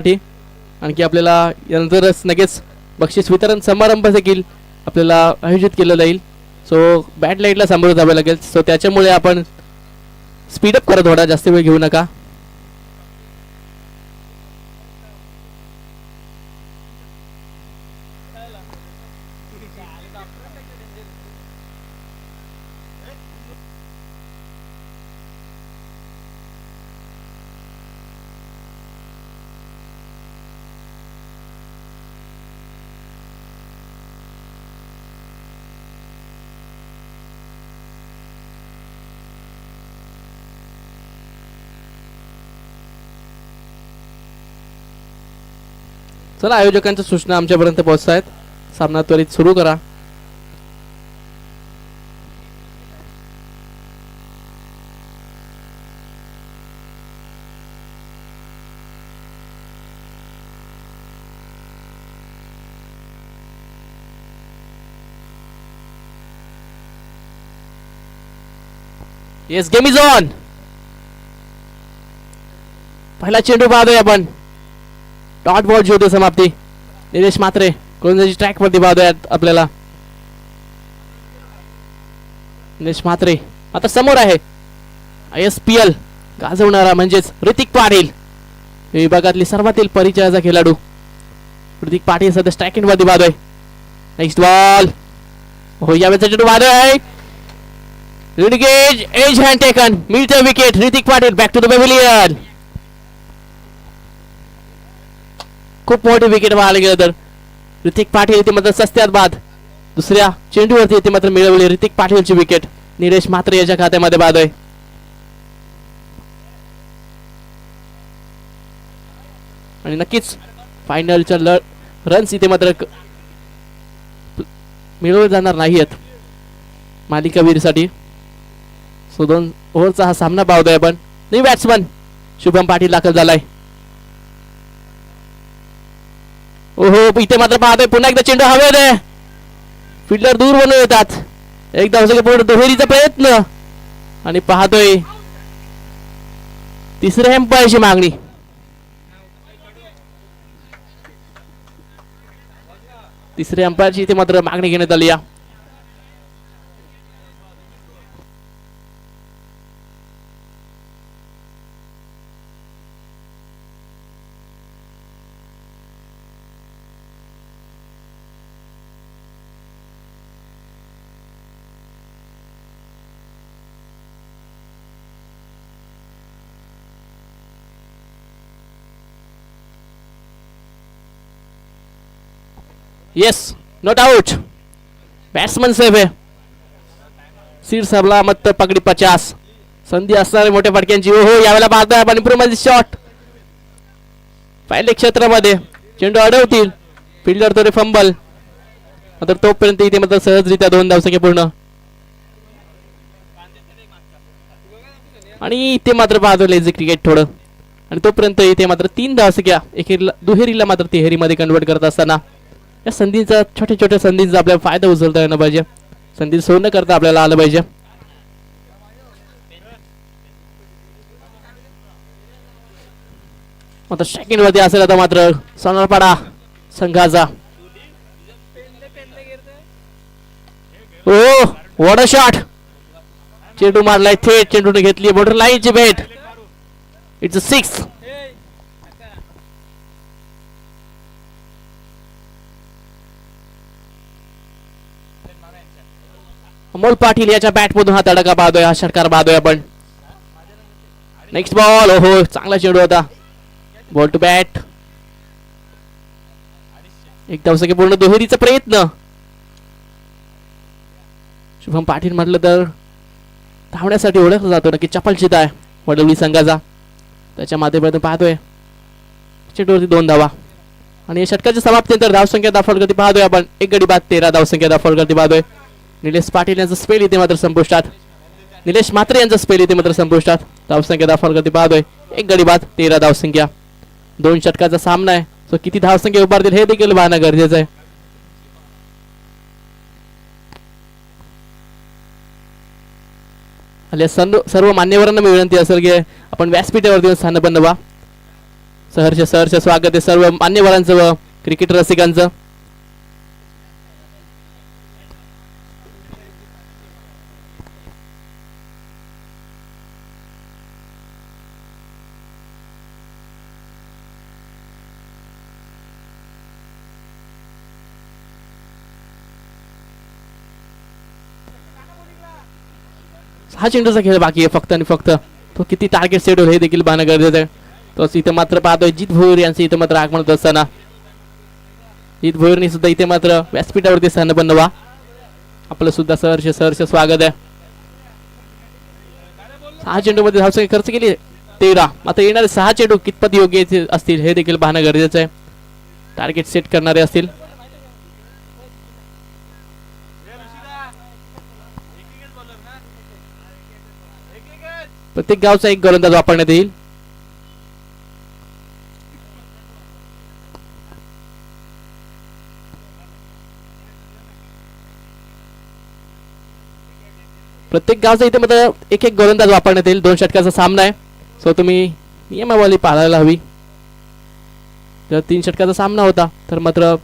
आणखी आपल्याला यानंतरच लगेच बक्षीस वितरण समारंभ देखील आपल्याला आयोजित केलं जाईल. सो बॅट लाईटला सांभाळून जावं लागेल. सो त्याच्यामुळे आपण स्पीडअप करा, थोडा जास्त वेळ घेऊ नका. चला, आयोजकांच्या सूचना आमच्यापर्यंत पोहोचत आहेत. सामना त्वरित सुरू करा. Yes, game is on. पहिला चेंडू पाहतोय आपण. डॉट बॉल होते समाप्ती. निलेश म्हात्रे गोलंदाजी ट्रॅक वरती पाहतोय आपल्याला. निलेश म्हात्रे आता समोर आहे. ISPL गाजवणारा म्हणजेच ऋतिक पाटील, विभागातली सर्वातील परिचयाचा खेळाडू ऋतिक पाटील सध्या स्ट्रायकिंग वरती पाहतोय. Next ball. हो, यावेळेचा चेंडू पाहतोय. Edge and taken. मिळतं wicket. Hrithik Patil back to the pavilion. खूप मोठी विकेट पाहायला गेलं तर ऋतिक पाटील येथे मात्र सस्त्यात बाद. दुसऱ्या चेंडूवरती येथे मात्र मिळवली ऋतिक पाटीलची विकेट. निलेश म्हात्रे याच्या खात्यामध्ये बाद आहे. आणि नक्कीच फायनलच्या रन्स इथे मात्र मिळवले जाणार नाहीत मालिकावीरसाठी. सो 2 ओव्हरचा हा सामना पाहतोय आपण. न्यू बॅट्समन शुभम पाटील दाखल झालाय. ओहो, इथे मात्र पाहतोय पुन्हा एकदा चेंडू हवेत आहे. फिल्डर दूर बनवून येतात. एकदा पूर्ण दुहेरीचा प्रयत्न आणि पाहतोय तिसऱ्या एम्पायरची मागणी. तिसऱ्या एम्पायरची इथे मात्र मागणी घेण्यात आली. Yes, not out. Batsman safe आहे. सीड सबला मत पकडी 50. संधी असणारे मोठ्या फटक्यांची. हो, यावेळेला पाहतोय आपण इम्प्रूव्हमेंट शॉट. पहिल्या क्षेत्रामध्ये चेंडू अडवतील. फिल्डर तोरे फंबल. मात्र तोपर्यंत इथे मात्र सहजरित्या 2 धावसंख्या पूर्ण. आणि इथे मात्र पाहतो लेझी क्रिकेट थोडं. आणि तोपर्यंत इथे मात्र 3 धावसंख्या एकेरीला दुहेरीला मात्र तिहेरीमध्ये कन्वर्ट करत असताना या संधीचा छोट्या छोट्या संधींचा आपल्याला फायदा उचलता येणं पाहिजे. संधी सोड न करता आपल्याला आलं पाहिजे. आता सेकंड वरती असेल आता मात्र सोनारपाडा संघाचा. ओ, व्हॉट अ शॉट. चेंडू मारलाय थेट. चेंडूने घेतली बॉर्डर लाईनची भेट. It's a 6. अमोल पाटील याच्या बॅट मधून हा तडका पाहतोय. हा षटकार पाहतोय आपण. Next ball. ओहो, चांगला चेंडू होता. Ball to bat. एक धावसंख्या पूर्ण. दुहेरीचा प्रयत्न. शुभम पाटील म्हटलं तर धावण्यासाठी ओळखला जातो. नक्की चपलचित आहे वडवली संघाचा. त्याच्या माध्यमातून पाहतोय चेंडूवरती 2 धावा. आणि या षटकाच्या समाप्तीनंतर धावसंख्या दाखल करते पाहतोय आपण. 1 गडी बाद 13 धावसंख्या दाखल करते पाहतोय. निलेश पाटील यांचा स्पेल इथे मात्र संपुष्टात. निलेश म्हात्रे यांचा स्पेल इथे मात्र संपुष्टात. धावसंख्या दाखल करते पाहतोय. 1 गडी बाद 13 धावसंख्या. 2 षटकाचा सामना आहे. सो किती धावसंख्या उभारतील हे देखील पाहणं गरजेचं आहे. सर्व मान्यवरांना मी विनंती असेल की आपण व्यासपीठावरती स्थान बनवा. सहर्ष सहर्ष स्वागत आहे सर्व मान्यवरांचं व क्रिकेट रसिकांचं. हा चेंडूचा खेळ बाकी आहे फक्त आणि फक्त. तो किती टार्गेट सेट होईल हे देखील पाहणं गरजेचं आहे. तोच इथे मात्र पाहतोय जित भोईर यांचं इथे मात्र आगमन होत असताना. जित भोईरनी सुद्धा इथे मात्र व्यासपीठावरती स्थान बनवा. आपलं सुद्धा सहर्ष सहर्ष स्वागत आहे. 6 चेंडू मध्ये धावसंख्या खर्च केली 13. आता येणारे 6 चेंडू कितपत योग्य असतील हे देखील पाहणं गरजेचं आहे. टार्गेट सेट करणारे असतील. प्रत्येक गावचा एक गोलंदाज वापरण्यात येईल. प्रत्येक गावचा इथे मात्र एक एक गोलंदाज वापरण्यात येईल. 2 षटकाचा सामना आहे. सो तुम्ही नियमावली पाळायला हवी. जर 3 षटकाचा सामना होता तर मात्र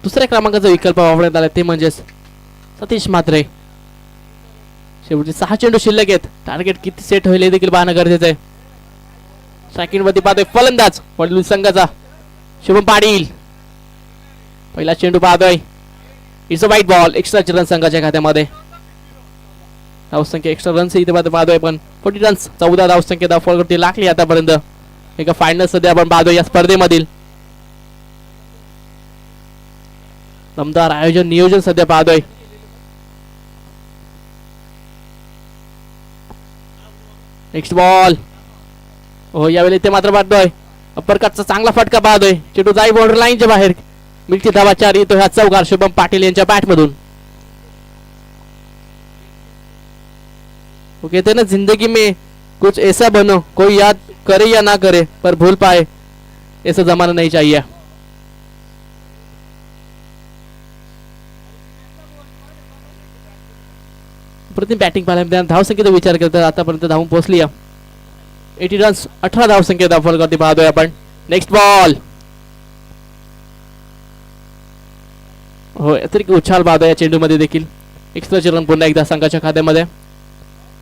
दुसऱ्या क्रमांकाचा विकल्प वापरण्यात आला ते म्हणजेच सतीश म्हात्रे. शेवटचे 6 चेंडू शिल्लक आहेत. टार्गेट किती सेट होईल हे देखील पाहणं गरजेचं आहे. सेकंड मध्ये पाहतोय फलंदाज वडलोली संघाचा शुभम पाटील. पहिला चेंडू पाहतोय. It's a white ball. Extra run संघाच्या खात्यामध्ये. धावसंख्या एक्स्ट्रा रन्स इथे पाहतोय पण 40 रन्स 14 धावसंख्या धावफलकावरती लागली आतापर्यंत. एका फायनल सध्या आपण पाहतोय या स्पर्धेमधील. दमदार आयोजन नियोजन सध्या पाहतोय. Next ball. हो यावेळी ते मात्र पाहतोय अपरकटचा चांगला फटका पाहतोय. चेंडू जाई बॉर्डर लाईनच्या बाहेर. मिळती धावा 4 येतो ह्या चौकार शुभम पाटील यांच्या बॅट मधून. वो कहते ना जिंदगी में कुछ ऐसा बनो कोई याद करे या ना करे पर भूल पाए ऐसा जमाना नहीं चाहिए. प्रतिम बॅटिंग पाहिल्या धावसंख्येचा विचार करता आतापर्यंत धावून पोहोचली. 80 रन्स 18 धावसंख्या धावफलकावरती पाहतोय आपण. Next ball. हो अतिरिक्त उछाल पाहतोय या चेंडू मध्ये देखील. एक्स्ट्राचे रन पुन्हा एकदा संघाच्या खात्यामध्ये.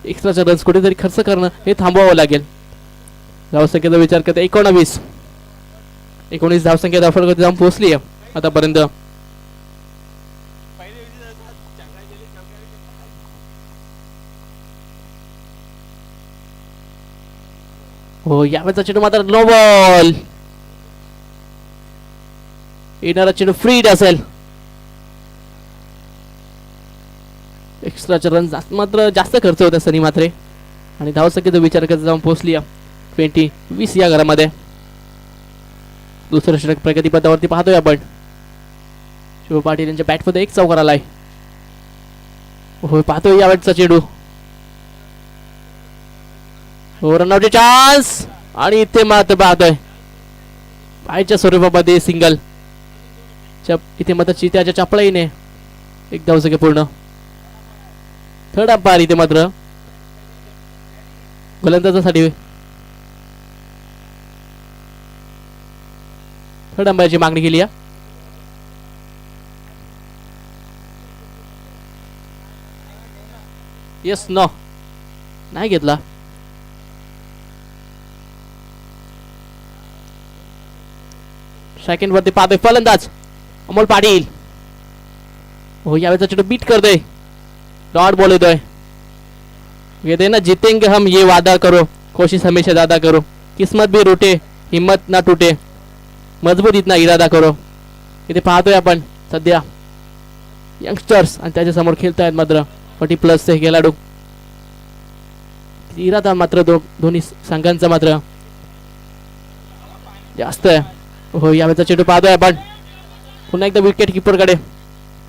एक्स्ट्राचे रन्स कुठेतरी खर्च करणं हे थांबवावं लागेल. धावसंख्येचा विचार करता 19 धावसंख्या धावफलकावरती जाऊन पोहोचली आहे आतापर्यंत. हो यावेळेचा चेंडू मात्र नो बॉल. येणारा चेंडू फ्रीड असेल. एक्स्ट्राचे रन मात्र जास्त खर्च होता सनी मात्रे आणि धावसंख्येचा विचार करता जाऊन पोहोचली 20 या घरामध्ये. दुसरं षटक प्रगतीपथावरती पाहतोय आपण. शुभ पाटील यांच्या बॅटमध्ये एक चौकार आलाय. हो पाहतोय यावेळेचा चेंडू. हो रनआउटचे चान्स आणि इथे मात्र पाहतोय पायच्या स्वरूपामध्ये सिंगल. इथे मात्र चित्याच्या चपळाईने एक धावसंख्या पूर्ण. थर्ड अंपायर इथे मात्र गोलंदाजासाठी थर्ड अंपायरची मागणी केली आहे. येस नो नाही घेतला. सेकंड वरती पाहतोय फलंदाज अमोल पाटील. हो यावेळेचा चेंडू बीट करतोय. डॉट बॉल येतोय. कहते ना जीतेंगे हम ये वादा करो कोशिश हमेशा ज्यादा करो किस्मत भी रूठे हिम्मत ना टूटे मजबूत इतना इरादा करो. इथे पाहतोय आपण सध्या यंगस्टर्स आणि त्याच्या समोर खेळतायत मात्र 40+ हे खेळाडू. इरादा मात्र दोन्ही संघांचा मात्र जास्त आहे. हो यावेळेचा चेंडू पाहतोय आपण पुन्हा एकदा विकेट किपरकडे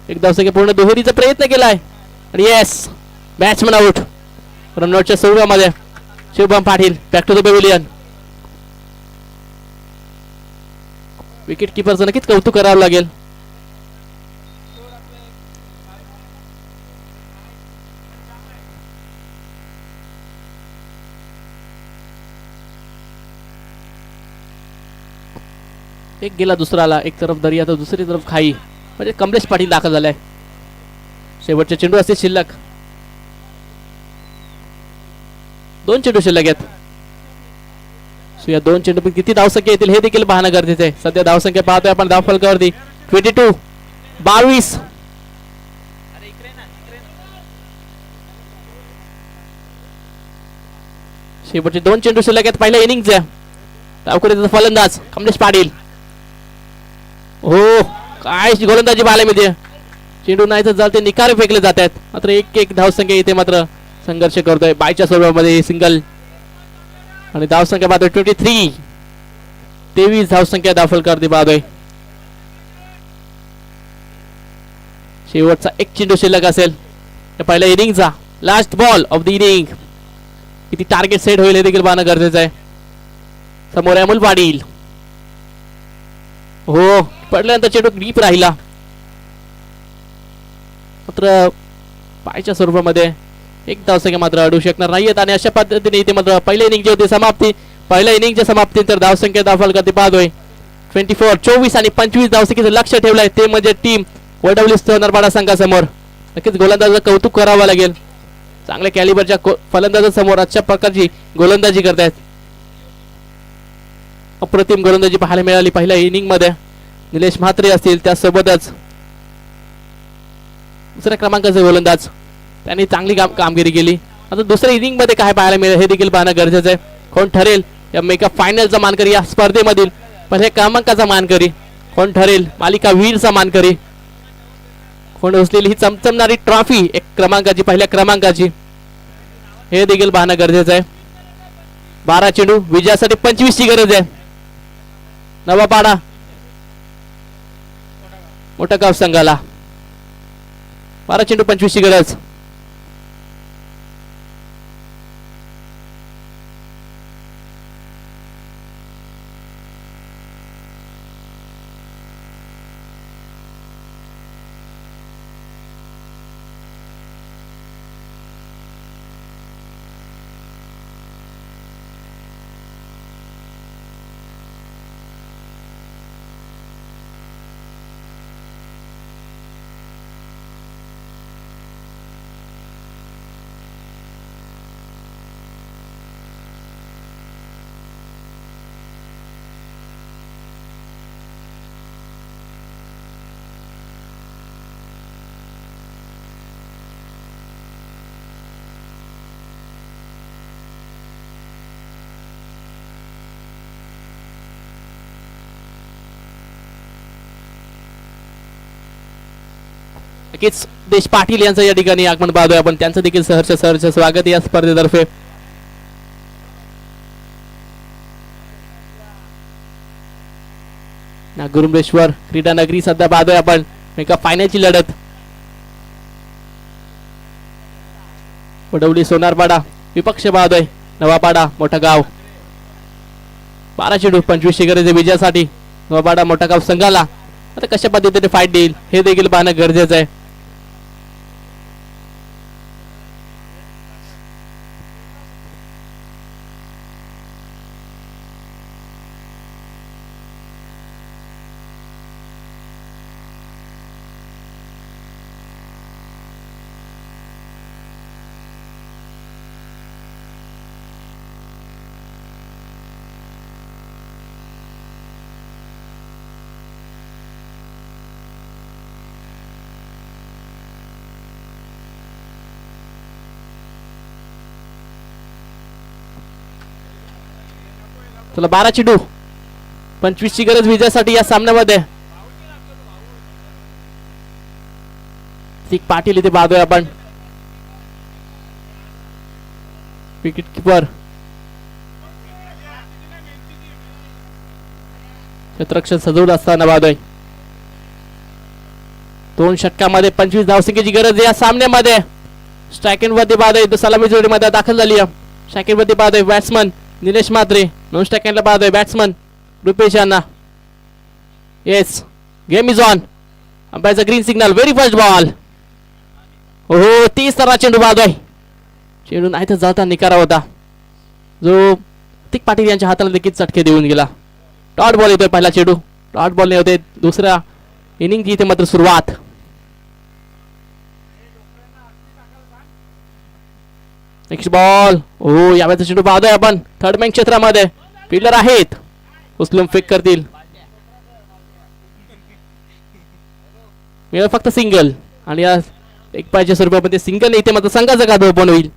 एक धावसंख्य पूर्ण दुहेरीचा प्रयत्न केलाय आणि येस बॅट्समन आउट. रनआउटच्या सुरुवातीमध्ये Shubham Patil back to the pavilion. Wicket किपरचं नक्कीच कौतुक करावं लागेल. एक गेला दुसरा आला. एक तरफ दर्या तर दुसरी तरफ खाई म्हणजे कमलेश पाटील दाखल झालाय. शेवटचे चेंडू असतील शिल्लक. 2 चेंडू शिल्लक आहेत. सो या 2 चेंडू किती धावसंख्या येतील हे देखील पाहणं गरजेचं आहे. सध्या धावसंख्या पाहतोय आपण धावफलकावरती 22. शेवटचे 2 चेंडू शिल्लक आहेत पहिल्या इनिंगचे. डावखुरीचा फलंदाज कमलेश पाटील. हो काय गोलंदाजी पाहायला मिळते. चेंडू नाही तर चालते निकारे फेकले जात आहेत. मात्र एक धावसंख्या इथे मात्र संघर्ष करतोय. बायच्या स्वरूपामध्ये सिंगल आणि धावसंख्या पाहतोय 23 धावसंख्या दाखल पाहतोय. शेवटचा एक चेंडू शिल्लक असेल पहिल्या इनिंगचा. Last ball of the innings. किती टार्गेट सेट होईल हे देखील पाहणं गरजेचं आहे. समोर अमोल पाटील. हो पडल्यानंतर चेंडू डीप राहिला मात्र पायच्या स्वरूपामध्ये एक धावसंख्या मात्र अडू शकणार नाहीयेत. आणि अशा पद्धतीने इथे मात्र पहिल्या इनिंगची होती समाप्ती. पहिल्या इनिंगच्या समाप्तीनंतर धावसंख्या दाखल करते पाहतोय 24 आणि 25 धावसंख्येचं लक्ष ठेवलंय ते म्हणजे टीम वडवली सोनारपाडा संघासमोर. नक्कीच गोलंदाजाचं कौतुक करावं लागेल. चांगल्या कॅलिबरच्या फलंदाजासमोर अशा प्रकारची गोलंदाजी करतायत. अप्रतिम गोलंदाजी पाहायला मिळाली पहिल्या इनिंग मध्ये. निलेश म्हात्रे असतील त्यासोबतच दुसऱ्या क्रमांकाचे गोलंदाज त्यांनी चांगली कामगिरी केली. आता दुसऱ्या इनिंग मध्ये काय पाहायला मिळेल हे देखील पाहणं गरजेचं आहे. कोण ठरेल या मेगा फायनलचा मानकरी या स्पर्धेमधील पहिल्या क्रमांकाचा मानकरी. कोण ठरेल मालिका वीरचा मानकरी. कोण उचलेली ही चमचमणारी ट्रॉफी एक क्रमांकाची पहिल्या क्रमांकाची हे देखील पाहणं गरजेचं आहे. 12 चेंडू विजयासाठी 25 ची गरज आहे. नवापाडा मोठा गाव संघाला 12 चेंडू 25 ची गरज. नक्कीच देश पाटील यांचं या ठिकाणी आगमन पाहतोय आपण. त्यांचं देखील सहर्ष स्वागत या स्पर्धेतर्फे. नागुरुंबेश्वर क्रीडा नगरी सध्या पाहतोय आपण एका फायनलची लढत. वडवली सोनारपाडा विपक्ष पाहतोय नवापाडा मोठा गाव. 12 चेंडू 25 ची गरज आहे विजयासाठी नवापाडा मोठा गाव संघाला. आता कशा पद्धतीने फाईट देईल हे देखील पाहणं गरजेचं आहे. चला 12 चेंडू 25 ची गरज विजयासाठी या सामन्यामध्ये. पाटील इथे पाहतोय आपण. विकेट किपर क्षेत्ररक्षण सजवलं असताना बाद आहे. 2 षटकामध्ये 25 धावसंख्येची गरज आहे या सामन्यामध्ये. स्ट्रायकिंग मध्ये बाद आहे. सलामी जोडीमध्ये दाखल झाली आहे. स्ट्रायकिंग मध्ये बाद आहे बॅट्समन निलेश म्हात्रे. नॉन स्ट्रायकिंगला बाद आहे बॅट्समन रुपेश यांना. Yes game is on. अंपायरचा green signal. Very first ball. हो 30 रन चेंडू बाद आहे. चेंडू नाही तर जाता निकारा होता जो तिक पाटील यांच्या हाताला देखील चटके देऊन गेला. डॉट बॉल येतोय पहिला चेंडू. डॉट बॉल होते दुसऱ्या इनिंगची इथे मात्र सुरुवात. Next ball. हो यावेळेचा चेंडू पाहतोय आपण थर्ड मॅन क्षेत्रामध्ये. फिल्डर आहेत उचलून फेक करतील. मिळेल फक्त सिंगल आणि या एक पाहिजे स्वरूपामध्ये सिंगल इथे मात्र संघाचा गाध ओपन होईल.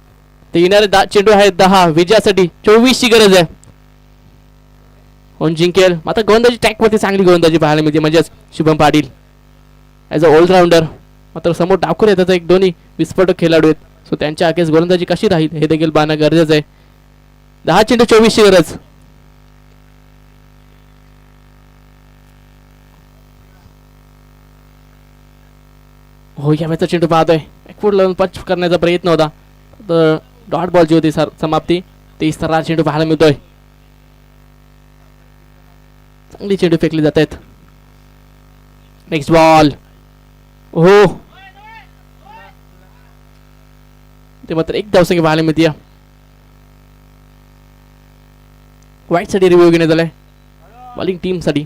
ते येणारे चेंडू आहेत 10 विजयासाठी 24 ची गरज आहे. कोण जिंकेल मात्र गोलंदाजी ट्रॅक वरती चांगली गोलंदाजी पाहायला मिळते म्हणजेच Shubham Patil as a allrounder. मात्र समोर डाकूर येतात एक दोन्ही विस्फोटक खेळाडू आहेत. सो त्यांच्या अगेन्स्ट गोलंदाजी कशी राहील हे देखील पाहणं गरजेचं आहे. 10 चेंडू 24 ची गरज. हो या मॅचचा चेंडू पाहतोय बॅकफूट लावून पंच करण्याचा प्रयत्न होता तर डॉट बॉलची होती समाप्ती. 30 रन चेंडू पाहायला मिळतोय. चांगली चेंडू फेकली जात आहेत. Next ball. हो ते मात्र एक धावसंख्या पाहायला मिळते. वाईट साठी रिव्ह्यू घेण्यात आलाय बॉलिंग टीम साठी.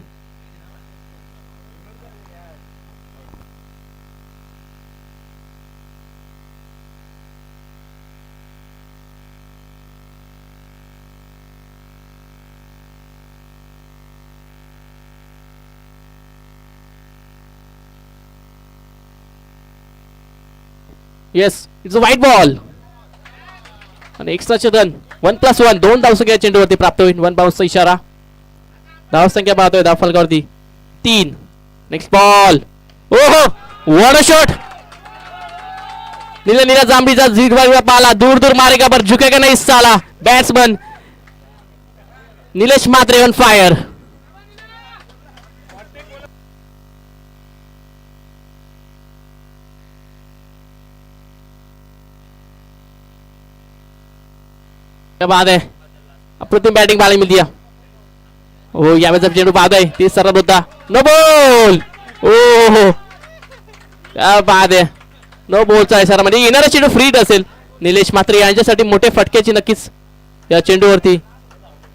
Yes it's a white ball आणि एक्स्ट्राचे रन 1+1 2 धावसंख्या चेंडूवरती प्राप्त होईल. 1 बाउन्सचा इशारा. धावसंख्या पाहतोय धाव फलकावरती 3. Next ball. ओहो व्हाट अ शॉट. नीला जांभळीचा झिगझॅग पाला दूर दूर मारेगा पर झुकेगा नहीं साला. Batsman Nilesh Mhatre on fire. क्या बात है अप्रतिम बैटिंग पाहायला मिळते. हो यावेळेचा चेंडू बाद आहे 30 रन होता. No ball. ओ क्या बात आहे. नो बॉलचा इशारा म्हणजे येणारा चेंडू फ्रीट असेल. निलेश म्हात्रे यांच्यासाठी मोठे फटक्याची नक्कीच या चेंडूवरती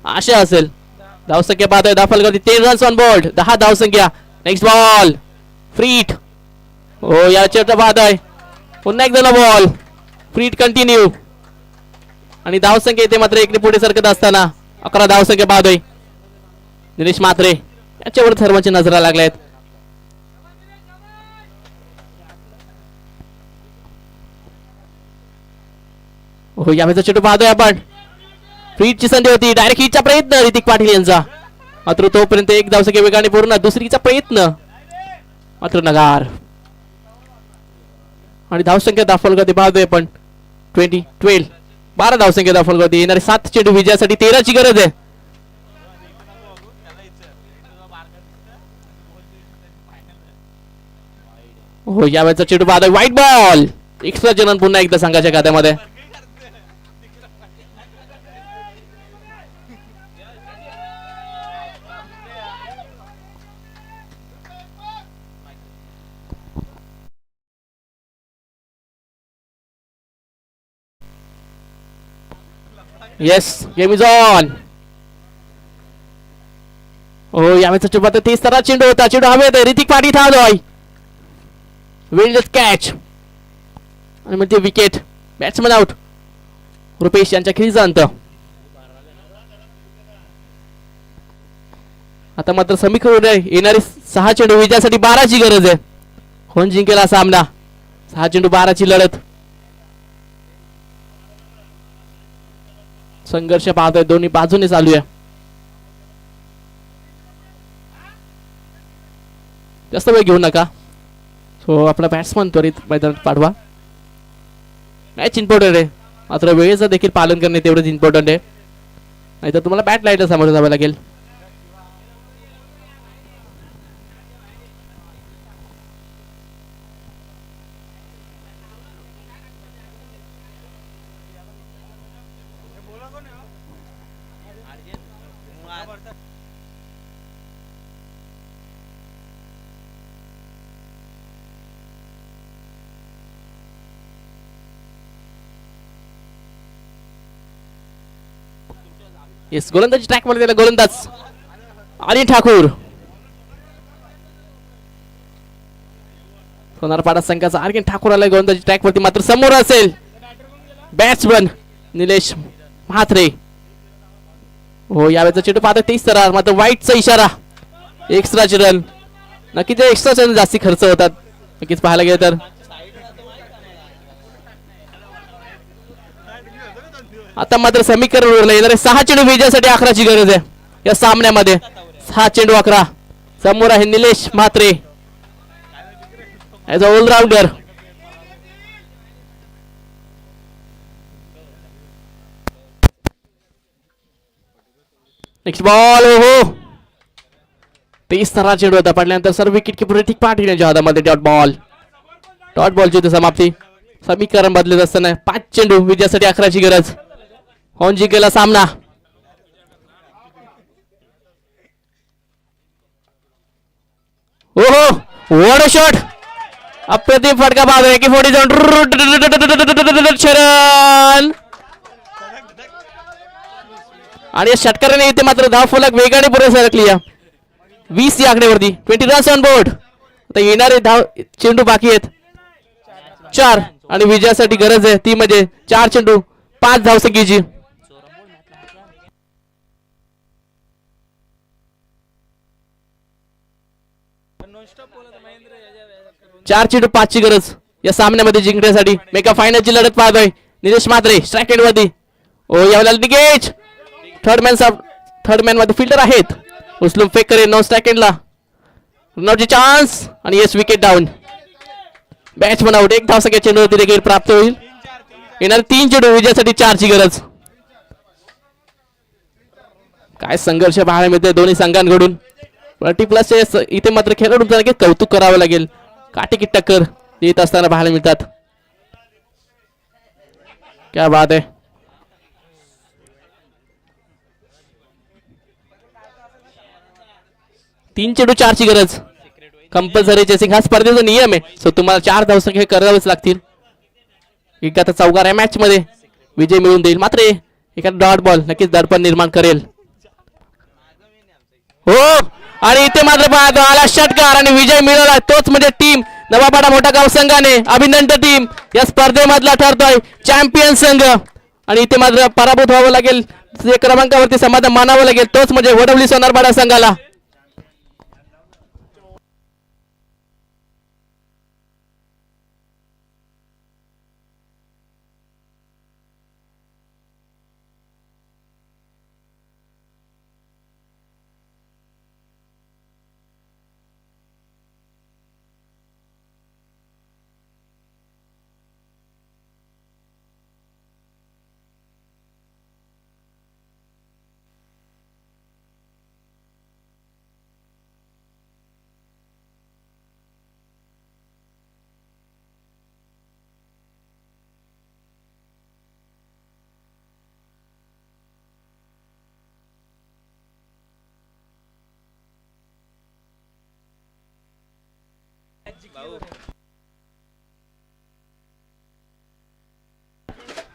आशा असेल. धावसंख्या बाद आहे दाफलगरती 3 रन्स ऑन बोर्ड 10 धावसंख्या. Next ball free hit. हो या चेंडू बाद आहे. पुन्हा एकदा नो बॉल. फ्रीट कंटिन्यू आणि धावसंख्या इथे मात्र एकने पुढे सरकत असताना 11 धावसंख्या बाद आहे. निलेश म्हात्रे याच्यावर सर्वांची नजरा लागल्या आहेत. हो यावेळेचा चेंडू पाहतोय आपण. फ्रीटची संधी होती डायरेक्ट हिटचा प्रयत्न ऋतिक पाटील यांचा मात्र तोपर्यंत एक धावसंख्या वेगाने पूर्ण. दुसरीचा प्रयत्न मात्र नगार आणि धावसंख्या दाखल करते पाहतोय आपण 12 12 धावसंख्या दाखल करते. येणारे 7 चेंडू विजयासाठी 13 ची गरज आहे. हो यावेळेचा चेंडू बाद आहे व्हाईट बॉल. एक्स्ट्रा रन पुन्हा एकदा संघाच्या खात्यामध्ये. Yes game is on. हो यावेळेचा चेंडू 30 रन चेंडू होता. चेंडू हवेत ऋतिक पाटील थांबलोय. विल्ड कॅच आणि मग ते विकेट. Batsman out. रुपेश यांच्या खेळीचा अंत. आता मात्र समीकरण येणारे 6 चेंडू विजयासाठी 12 ची गरज आहे. कोण जिंकेल हा सामना. 6 चेंडू 12 ची लढत. संघर्ष पाहतोय दोन्ही बाजूने चालू आहे. जास्त वेळ घेऊ नका. सो आपला बॅट्समन त्वरित मैदानात पाठवा. मॅच इम्पॉर्टंट आहे मात्र वेळेचं देखील पालन करणे तेवढंच इम्पॉर्टंट आहे, नाहीतर तुम्हाला बॅट लाईटला सामोरं जावं लागेल. येस, गोलंदाजी ट्रॅक मध्ये गेला गोलंदाज आणि ठाकूर. सोनारपाडा संघाचा आर्यन ठाकूर आलाय गोलंदाजी ट्रॅक वरती, मात्र समोर असेल बॅट्समन निलेश म्हात्रे. हो, यावेळेचा चेंडू पाहता 30 तर मात्र वाईटचा इशारा. एक्स्ट्राचे रन, नक्कीच एक्स्ट्राचे रन जास्ती खर्च होतात नक्कीच पाहायला गेलं तर. आता मात्र समीकरण उरलं, येणारे 6 चेंडू विजयासाठी 11ची गरज आहे या सामन्यामध्ये. 6 चेंडू 11. समोर आहे Nilesh Mhatre as a allrounder. Next ball. हो, 30 तरा चेंडू होता, पडल्यानंतर सर्व विकेट किपर ठीक पाटील यांच्या हातामध्ये डॉट बॉल. डॉट बॉलची समाप्ती. समीकरण बदलत असताना 5 चेंडू विजयासाठी 11ची गरज. होऊन जिंकलेला सामना. ओहो, व्हाट अ शॉट. अप्रतिम फटका बाद आहे की 40 रन. आणि या षटकाराने इथे मात्र धावफलक वेगाने पुढे सरकली. 20 या आकड्यावरती 20 रन्स ऑन बोर्ड. आता येणारे धाव चेंडू बाकी आहेत 4 आणि विजयासाठी गरज आहे ती म्हणजे 4 चेंडू 5 धावसंख्येची. 4 चेंडू 5 ची गरज या सामन्यामध्ये जिंकण्यासाठी. मेगा फायनलची लढत पाहतोय निलेश म्हात्रे स्ट्राइक एंड वरती. ओ, यावेळेला निगेज थर्ड मॅन मध्ये फिल्डर आहेत. उचलून फेक करेल 9 सेकंडला रनआउटची चान्स आणि yes wicket down. Batsman out. 1 धावसंख्या चेंडूवरती देखील प्राप्त होईल. येणार 3 चेंडू विजयासाठी 4 ची गरज. काय संघर्ष पाहायला मिळते दोन्ही संघांकडून. 30+ इथे मात्र खेळाडूंचं कौतुक करावं लागेल. काटेकी टक्कर येत असताना पाहायला मिळतात. क्या बात आहे. तीन चेंडू 4 ची गरज. कंपल्सरी चेसिंग हा स्पर्धेचा नियम आहे. सो तुम्हाला 4 धावसंख्या करावेच लागतील. एका आता चौकार मॅच मध्ये विजय मिळवून देईल. मात्र एका डॉट बॉल नक्कीच दडपण निर्माण करेल. हो, आणि इथे मात्र पाहतो आला षटकार आणि विजय मिळवला. तोच म्हणजे टीम नवापाडा मोठा गाव संघाने. अभिनंदन टीम या स्पर्धेमधला ठरतोय चॅम्पियन संघ. आणि इथे मात्र पराभूत व्हावं लागेल, क्रमांकावरती समाधान मानावं लागेल. तोच म्हणजे वडवली सोनारपाडा संघाला.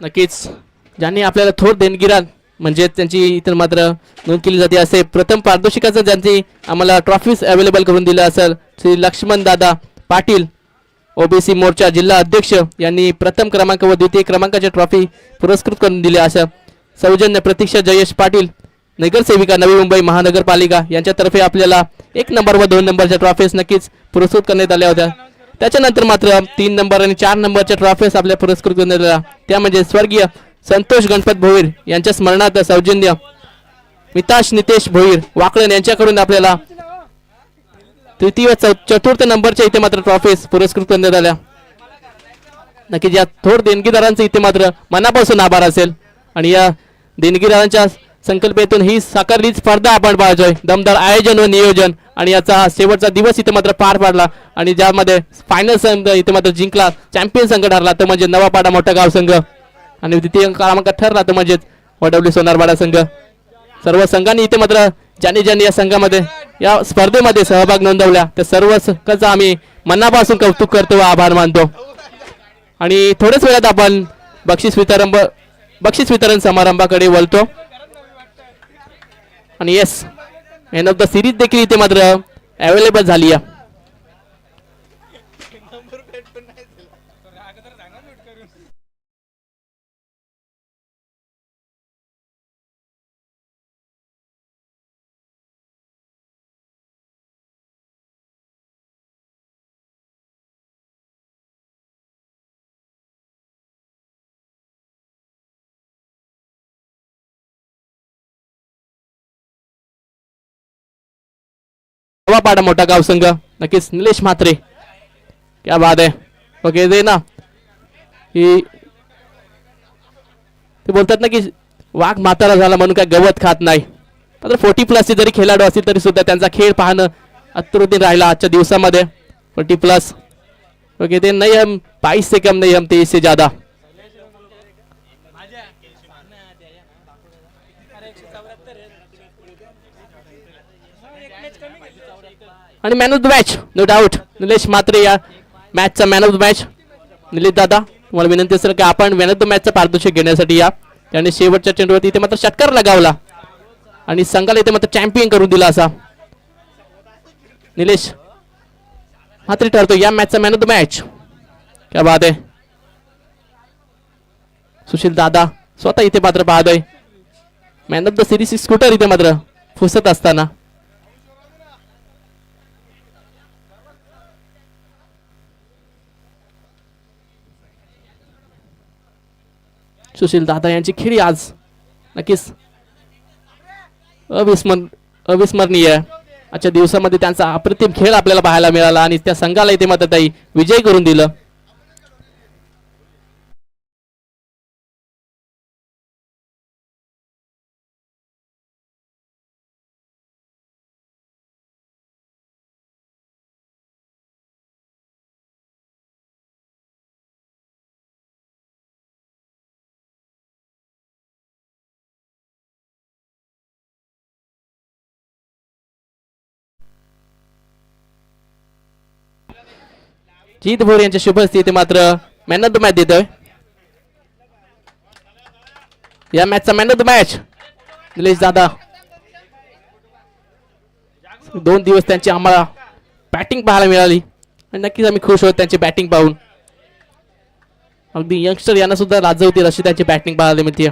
नक्कीच ज्यांनी आपल्याला थोर देणगीरान म्हणजे त्यांची इतर मात्र नोंद केली जाते असे प्रथम पारितोषिकाचं ज्यांची आम्हाला ट्रॉफीज अवेलेबल करून दिलं असेल श्री लक्ष्मण दादा पाटील ओबीसी मोर्चा जिल्हा अध्यक्ष यांनी प्रथम क्रमांक व द्वितीय क्रमांकाच्या ट्रॉफी पुरस्कृत करून दिल्या. अशा सौजन्य प्रतीक्षा जयेश पाटील नगरसेविका नवी मुंबई महानगरपालिका यांच्यातर्फे आपल्याला 1 नंबर व 2 नंबरच्या ट्रॉफीज नक्कीच पुरस्कृत करण्यात आल्या होत्या. त्याच्यानंतर मात्र 3 नंबर आणि 4 नंबरच्या ट्रॉफीज आपल्या पुरस्कृत करण्यात आल्या. त्या म्हणजे स्वर्गीय संतोष गणपत भोईर यांच्या स्मरणार्थ सौजन्य मिताश नितेश भोईर वाकळण यांच्याकडून आपल्याला तृतीय व चतुर्थ नंबरच्या इथे मात्र ट्रॉफीज पुरस्कृत करण्यात आल्या. नक्कीच या थोर देणगीदारांचं इथे मात्र मनापासून आभार असेल आणि या देणगीदारांच्या संकल्पनेतून ही साकारली स्पर्धा आपण पाहतोय. दमदार आयोजन व नियोजन आणि याचा हा शेवटचा दिवस इथे मात्र पार पाडला आणि ज्यामध्ये फायनल संघ इथे मात्र जिंकला, चॅम्पियन संघ ठरला तो म्हणजे नवापाडा मोठा गाव संघ आणि द्वितीय क्रमांक ठरला तो म्हणजे वडवली सोनारपाडा संघ. सर्व संघांनी इथे मात्र ज्यांनी ज्यांनी या संघामध्ये या स्पर्धेमध्ये सहभाग नोंदवला त्या सर्व संघाचं आम्ही मनापासून कौतुक करतो व आभार मानतो. आणि थोड्याच वेळात आपण बक्षीस वितरण समारंभाकडे वळतो. आणि yes, man of the series देखील इथे मात्र अवेलेबल झाली आहे. नवापाडा मोठा गाव संघ, नक्कीच निलेश म्हात्रे, क्या बात आहे. ओके ते ना की ते बोलतात ना की वाघ म्हातारा झाला म्हणून काय गवत खात नाही. मात्र 40+ जरी खेळाडू असतील तरी सुद्धा त्यांचा खेळ पाहणं अतुलनीय राहिला आजच्या दिवसामध्ये. 40+. ओके ते नाही हम 22 से कम नहीं हम 23 से ज्यादा. आणि man of the match no doubt Nilesh Mhatre या मॅचचा man of the match. Nilesh दादा तुम्हाला विनंती असेल की आपण मॅन ऑफ द मॅचचा पारितोषिक घेण्यासाठी या. त्याने शेवटच्या चेंडूवरती इथे मात्र षटकार लगावला आणि संघाला इथे मात्र चॅम्पियन करून दिला असा निलेश म्हात्रे ठरतो या मॅचचा मॅन ऑफ द मॅच. क्या बात आहे. सुशील दादा स्वतः इथे मात्र पाहतोय man of the series scooter इथे मात्र फुसत असताना. सुशील दादा यांची खेळी आज नक्कीच अविस्मरणीय. आजच्या दिवसामध्ये त्यांचा अप्रतिम खेळ आपल्याला पाहायला मिळाला आणि त्या संघाला इथे मात्र ताई विजय करून दिलं. जीत भोर यांच्या शुभस्थिती मात्र मॅन ऑफ द मॅच देतोय. या मॅचचा man of the match Nilesh दादा. 2 दिवस त्यांची आम्हाला बॅटिंग पाहायला मिळाली आणि नक्कीच आम्ही खुश आहोत त्यांची बॅटिंग पाहून. अगदी यंगस्टर यांना सुद्धा लाजवतील अशी त्यांची बॅटिंग पाहायला मिळते.